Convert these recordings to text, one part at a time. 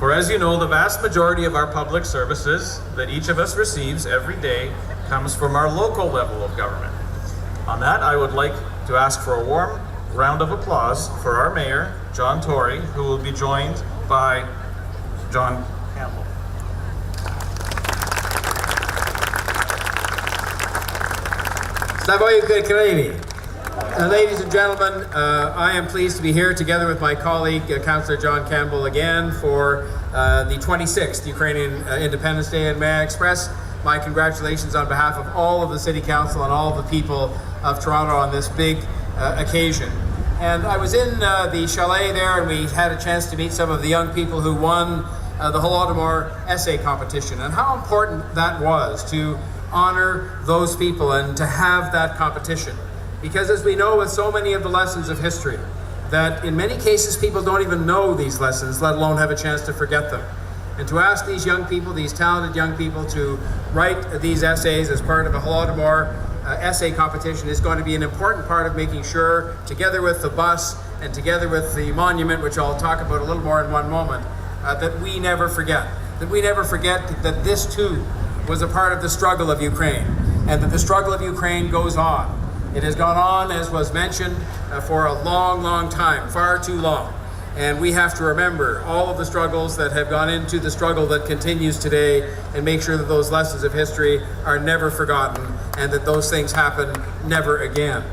For as you know, the vast majority of our public services that each of us receives every day comes from our local level of government. On that, I would like to ask for a warm round of applause for our Mayor, John Tory, who will be joined by John Campbell. Ladies and gentlemen, I am pleased to be here together with my colleague, Councillor John Campbell, again for the 26th Ukrainian Independence Day, and may I express my congratulations on behalf of all of the City Council and all of the people of Toronto on this big occasion. And I was in the chalet there, and we had a chance to meet some of the young people who won the Holodomor essay competition, and how important that was to honor those people and to have that competition. Because as we know with so many of the lessons of history, that in many cases people don't even know these lessons, let alone have a chance to forget them. And to ask these young people, these talented young people, to write these essays as part of a Holodomor essay competition is going to be an important part of making sure, together with the bus and together with the monument, which I'll talk about a little more in one moment, that we never forget. That we never forget that this too was a part of the struggle of Ukraine, and that the struggle of Ukraine goes on. It has gone on, as was mentioned, for a long, long time, far too long. And we have to remember all of the struggles that have gone into the struggle that continues today, and make sure that those lessons of history are never forgotten and that those things happen never again.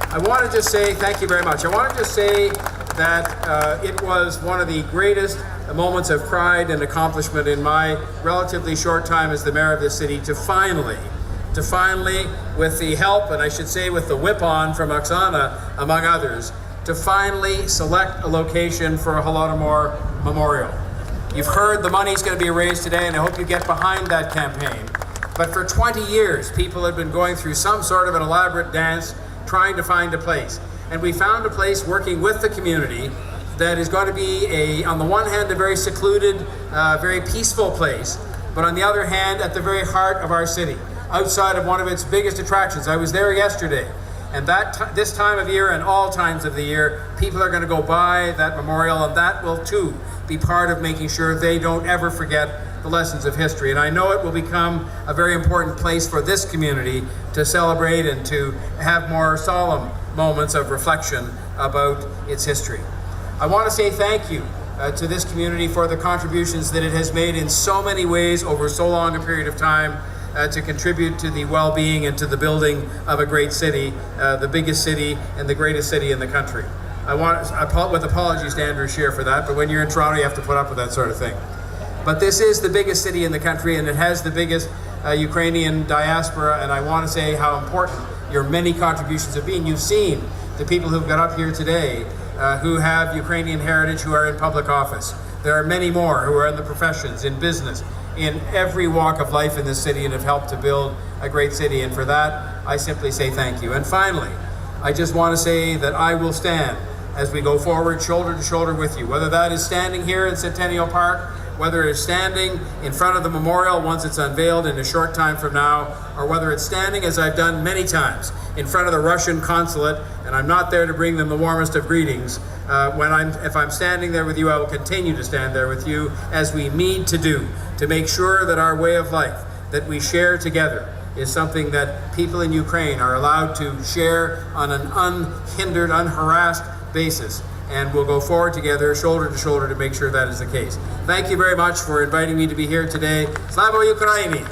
I want to just say, thank you very much. I want to just say that it was one of the greatest moments of pride and accomplishment in my relatively short time as the mayor of this city to finally, with the help, and I should say with the whip on from Oksana, among others, to finally select a location for a Holodomor memorial. You've heard the money's going to be raised today, and I hope you get behind that campaign. But for 20 years, people have been going through some sort of an elaborate dance trying to find a place. And we found a place working with the community that is going to be, on the one hand, a very secluded, very peaceful place, but on the other hand, at the very heart of our city, outside of one of its biggest attractions. I was there yesterday, and this time of year and all times of the year, people are going to go by that memorial, and that will too be part of making sure they don't ever forget the lessons of history. And I know it will become a very important place for this community to celebrate and to have more solemn moments of reflection about its history. I want to say thank you to this community for the contributions that it has made in so many ways over so long a period of time to contribute to the well-being and to the building of a great city, the biggest city and the greatest city in the country. With apologies to Andrew Scheer for that, but when you're in Toronto, you have to put up with that sort of thing. But this is the biggest city in the country, and it has the biggest Ukrainian diaspora, and I want to say how important your many contributions have been. You've seen the people who've got up here today who have Ukrainian heritage, who are in public office. There are many more who are in the professions, in business, in every walk of life in this city, and have helped to build a great city. And for that, I simply say thank you. And finally, I just want to say that I will stand as we go forward shoulder to shoulder with you, whether that is standing here in Centennial Park, whether it's standing in front of the memorial once it's unveiled in a short time from now, or whether it's standing, as I've done many times, in front of the Russian consulate, and I'm not there to bring them the warmest of greetings. If I'm standing there with you, I will continue to stand there with you, as we need to do, to make sure that our way of life that we share together is something that people in Ukraine are allowed to share on an unhindered, unharassed basis. And we'll go forward together, shoulder to shoulder, to make sure that is the case. Thank you very much for inviting me to be here today. Slava Ukraini!